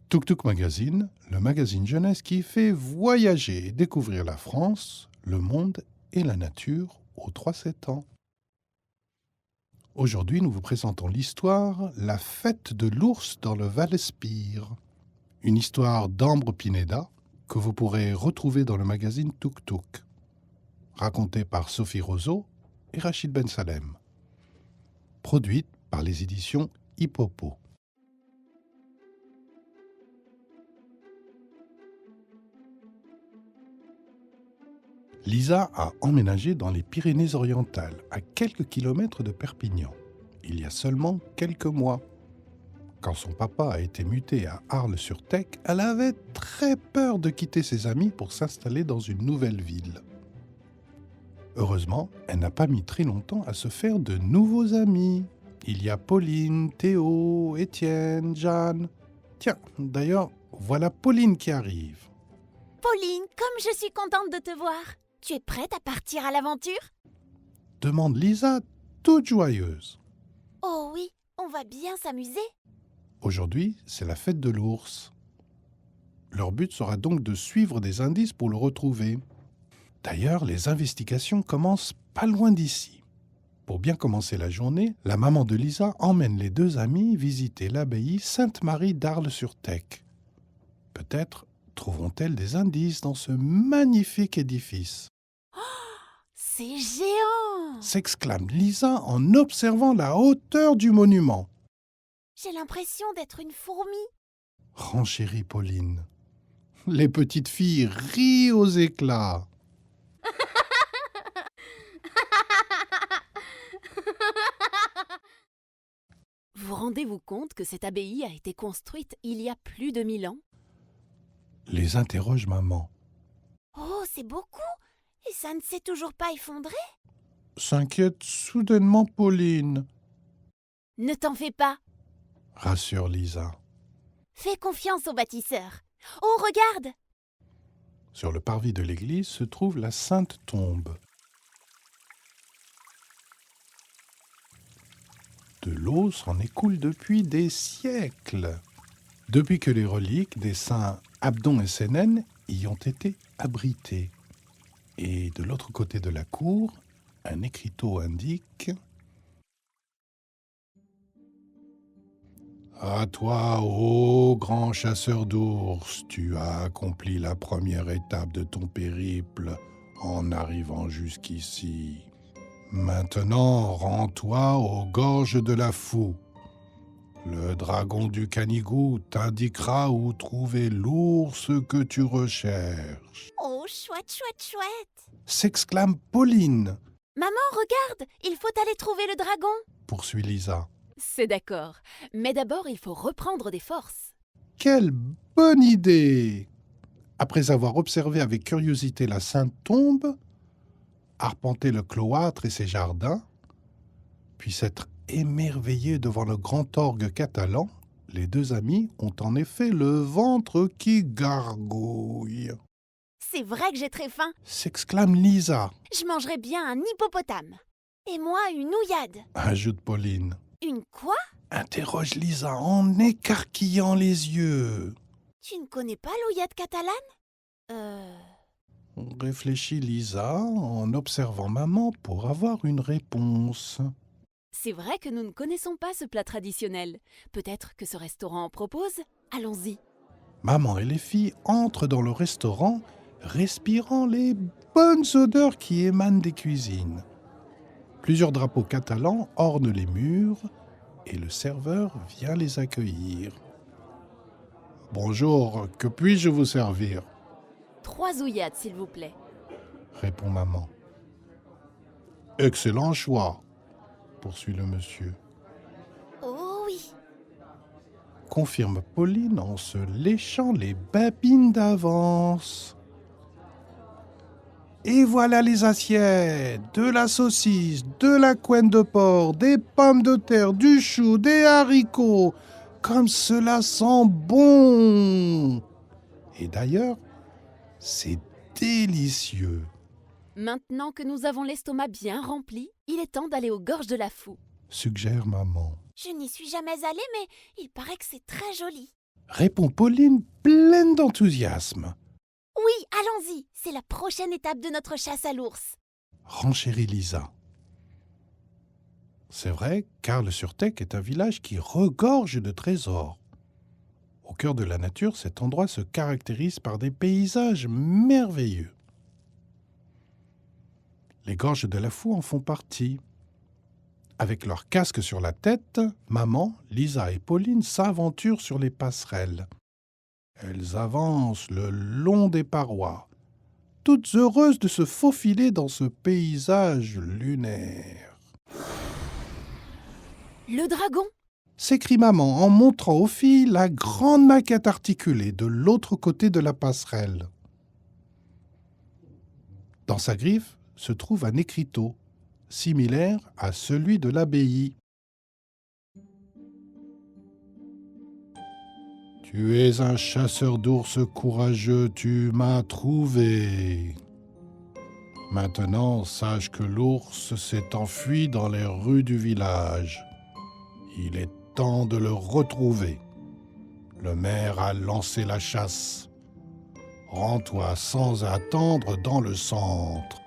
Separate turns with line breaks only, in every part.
Tuk Tuk Magazine, le magazine jeunesse qui fait voyager et découvrir la France, le monde et la nature aux 3-7 ans. Aujourd'hui, nous vous présentons l'histoire La fête de l'ours dans le Val-Espire. Une histoire d'Ambre Pineda que vous pourrez retrouver dans le magazine Tuk Tuk. Racontée par Sophie Roseau et Rachid Ben Salem. Produite par les éditions Hippopo. Lisa a emménagé dans les Pyrénées-Orientales, à quelques kilomètres de Perpignan, il y a seulement quelques mois. Quand son papa a été muté à Arles-sur-Tech, elle avait très peur de quitter ses amis pour s'installer dans une nouvelle ville. Heureusement, elle n'a pas mis très longtemps à se faire de nouveaux amis. Il y a Pauline, Théo, Étienne, Jeanne. Tiens, d'ailleurs, voilà Pauline qui arrive.
Pauline, comme je suis contente de te voir. Tu es prête à partir à l'aventure?
Demande Lisa, toute joyeuse.
Oh oui, on va bien s'amuser.
Aujourd'hui, c'est la fête de l'ours. Leur but sera donc de suivre des indices pour le retrouver. D'ailleurs, les investigations commencent pas loin d'ici. Pour bien commencer la journée, la maman de Lisa emmène les deux amis visiter l'abbaye Sainte-Marie d'Arles-sur-Tech. Peut-être trouveront-elles des indices dans ce magnifique édifice.
C'est géant!
S'exclame Lisa en observant la hauteur du monument.
J'ai l'impression d'être une fourmi.
Renchérit Pauline. Les petites filles rient aux éclats.
Vous rendez-vous compte que cette abbaye a été construite il y a plus de 1000 ans?
Les interroge maman.
Oh, c'est beaucoup! Et ça ne s'est toujours pas effondré?
S'inquiète soudainement Pauline,
Ne t'en fais pas.
rassure Lisa.
Fais confiance au bâtisseur. Oh, regarde!
Sur le parvis de l'église se trouve la Sainte Tombe. De l'eau s'en écoule depuis des siècles, depuis que les reliques des saints Abdon et Sénène y ont été abritées. Et de l'autre côté de la cour, un écriteau indique « À toi, ô grand chasseur d'ours, tu as accompli la première étape de ton périple en arrivant jusqu'ici. Maintenant, rends-toi aux gorges de la Foux. Le dragon du Canigou t'indiquera où trouver l'ours que tu recherches. »
Oh, chouette, chouette, chouette!
S'exclame Pauline,
Maman, regarde! Il faut aller trouver le dragon!
poursuit Lisa.
C'est d'accord, mais d'abord il faut reprendre des forces.
Quelle bonne idée! Après avoir observé avec curiosité la Sainte Tombe, arpenté le cloître et ses jardins, puis s'être émerveillés devant le grand orgue catalan, les deux amis ont en effet le ventre qui gargouille.
C'est vrai que j'ai très faim.
S'exclame Lisa,
Je mangerais bien un hippopotame. Et moi, une ouillade.
ajoute Pauline.
Une quoi?
Interroge Lisa en écarquillant les yeux.
Tu ne connais pas l'ouillade catalane?
Réfléchit Lisa en observant maman pour avoir une réponse.
C'est vrai que nous ne connaissons pas ce plat traditionnel. Peut-être que ce restaurant en propose? Allons-y.
Maman et les filles entrent dans le restaurant, respirant les bonnes odeurs qui émanent des cuisines. Plusieurs drapeaux catalans ornent les murs et le serveur vient les accueillir. « Bonjour, que puis-je vous servir ?»
3 ouillades, s'il vous plaît.
répond maman. « Excellent choix !» poursuit le monsieur.
Oh oui!
Confirme Pauline en se léchant les babines d'avance. Et voilà les assiettes, de la saucisse, de la couenne de porc, des pommes de terre, du chou, des haricots. Comme cela sent bon! Et d'ailleurs, c'est délicieux.
Maintenant que nous avons l'estomac bien rempli, il est temps d'aller aux gorges de la Foux.
Suggère maman.
Je n'y suis jamais allée, mais il paraît que c'est très joli.
répond Pauline, pleine d'enthousiasme.
Oui, allons-y, c'est la prochaine étape de notre chasse à l'ours.
Renchérit Lisa. C'est vrai, Carles-sur-Tech est un village qui regorge de trésors. Au cœur de la nature, cet endroit se caractérise par des paysages merveilleux. Les gorges de la Foue en font partie. Avec leur casque sur la tête, maman, Lisa et Pauline s'aventurent sur les passerelles. Elles avancent le long des parois, toutes heureuses de se faufiler dans ce paysage lunaire.
Le dragon!
S'écrie maman en montrant aux filles la grande maquette articulée de l'autre côté de la passerelle. Dans sa griffe se trouve un écriteau, similaire à celui de l'abbaye. Tu es un chasseur d'ours courageux, tu m'as trouvé. Maintenant, sache que l'ours s'est enfui dans les rues du village. Il est temps de le retrouver. Le maire a lancé la chasse. Rends-toi sans attendre dans le centre.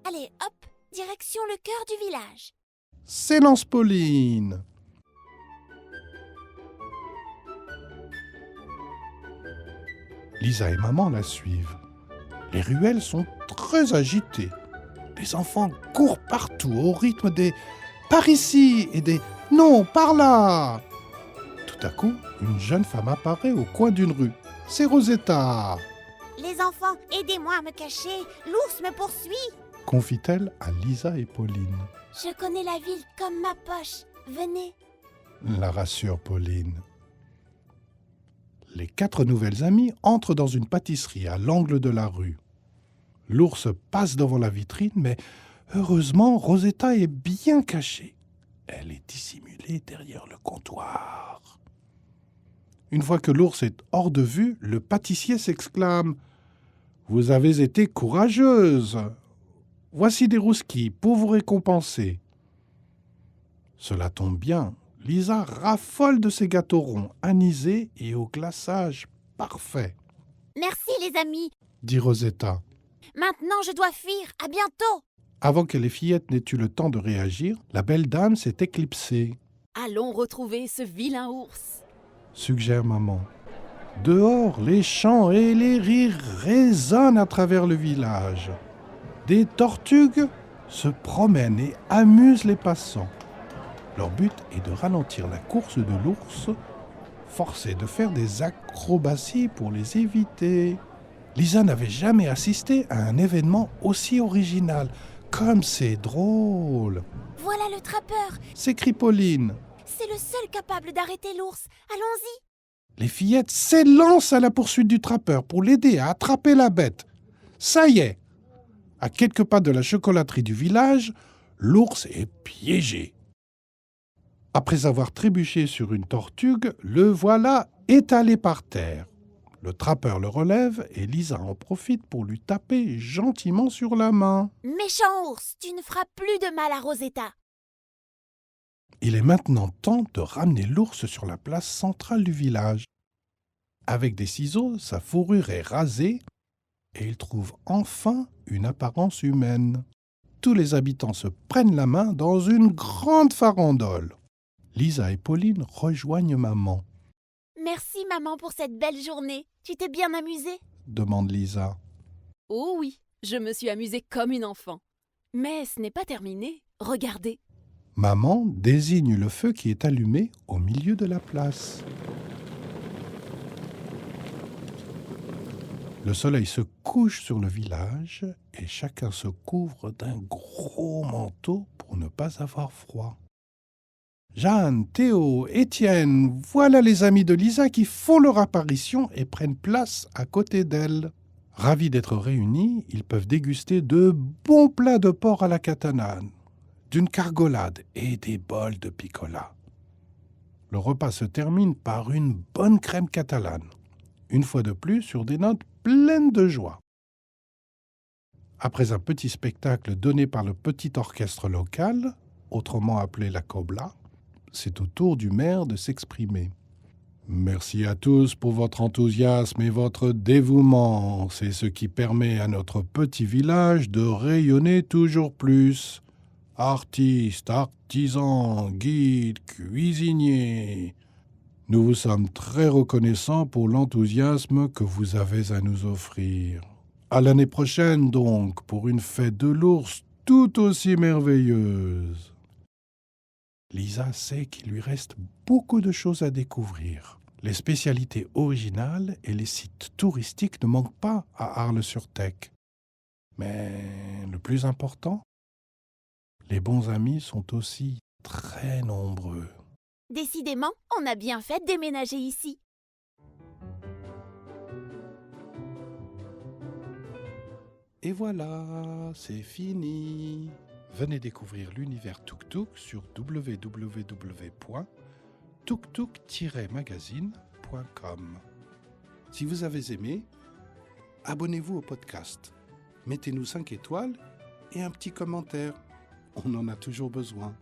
Allez, hop, direction le cœur du village.
S'élance Pauline. Lisa et maman la suivent. Les ruelles sont très agitées. Les enfants courent partout au rythme des « par ici » et des « non, par là ». Tout à coup, une jeune femme apparaît au coin d'une rue. C'est Rosetta,
Les enfants, aidez-moi à me cacher, l'ours me poursuit.
confie-t-elle à Lisa et Pauline.
Je connais la ville comme ma poche. Venez.
La rassure Pauline. Les 4 nouvelles amies entrent dans une pâtisserie à l'angle de la rue. L'ours passe devant la vitrine, mais heureusement, Rosetta est bien cachée. Elle est dissimulée derrière le comptoir. Une fois que l'ours est hors de vue, le pâtissier s'exclame « Vous avez été courageuse. Voici des rousquilles pour vous récompenser. » Cela tombe bien. Lisa raffole de ces gâteaux ronds, anisés et au glaçage parfait,
Merci les amis.
dit Rosetta.
Maintenant je dois fuir. À bientôt.
Avant que les fillettes n'aient eu le temps de réagir, la belle dame s'est éclipsée,
Allons retrouver ce vilain ours.
suggère maman. Dehors, les chants et les rires résonnent à travers le village. Des tortugues se promènent et amusent les passants. Leur but est de ralentir la course de l'ours, forcé de faire des acrobaties pour les éviter. Lisa n'avait jamais assisté à un événement aussi original. Comme c'est drôle!
Voilà le trappeur.
S'écrie Pauline.
C'est le seul capable d'arrêter l'ours. Allons-y.
Les fillettes s'élancent à la poursuite du trappeur pour l'aider à attraper la bête. Ça y est! À quelques pas de la chocolaterie du village, l'ours est piégé. Après avoir trébuché sur une tortugue, le voilà étalé par terre. Le trappeur le relève et Lisa en profite pour lui taper gentiment sur la main.
Méchant ours, tu ne feras plus de mal à Rosetta.
Il est maintenant temps de ramener l'ours sur la place centrale du village. Avec des ciseaux, sa fourrure est rasée et il trouve enfin une apparence humaine. Tous les habitants se prennent la main dans une grande farandole. Lisa et Pauline rejoignent maman,
Merci maman pour cette belle journée. Tu t'es bien amusée?
demande Lisa.
Oh oui, je me suis amusée comme une enfant. Mais ce n'est pas terminé. Regardez.
Maman désigne le feu qui est allumé au milieu de la place. Le soleil se couche sur le village et chacun se couvre d'un gros manteau pour ne pas avoir froid. Jeanne, Théo, Étienne, voilà les amis de Lisa qui font leur apparition et prennent place à côté d'elle. Ravis d'être réunis, ils peuvent déguster de bons plats de porc à la catalane, d'une cargolade et des bols de picola. Le repas se termine par une bonne crème catalane, une fois de plus sur des notes pleines de joie. Après un petit spectacle donné par le petit orchestre local, autrement appelée la Cobla, c'est au tour du maire de s'exprimer. Merci à tous pour votre enthousiasme et votre dévouement. C'est ce qui permet à notre petit village de rayonner toujours plus. Artistes, artisans, guides, cuisiniers. Nous vous sommes très reconnaissants pour l'enthousiasme que vous avez à nous offrir. À l'année prochaine donc, pour une fête de l'ours tout aussi merveilleuse. Lisa sait qu'il lui reste beaucoup de choses à découvrir. Les spécialités originales et les sites touristiques ne manquent pas à Arles-sur-Tech. Mais le plus important, les bons amis sont aussi très nombreux.
Décidément, on a bien fait de déménager ici.
Et voilà, c'est fini. Venez découvrir l'univers Tuk Tuk sur www.tuktuk-magazine.com. Si vous avez aimé, abonnez-vous au podcast. Mettez-nous 5 étoiles et un petit commentaire. On en a toujours besoin.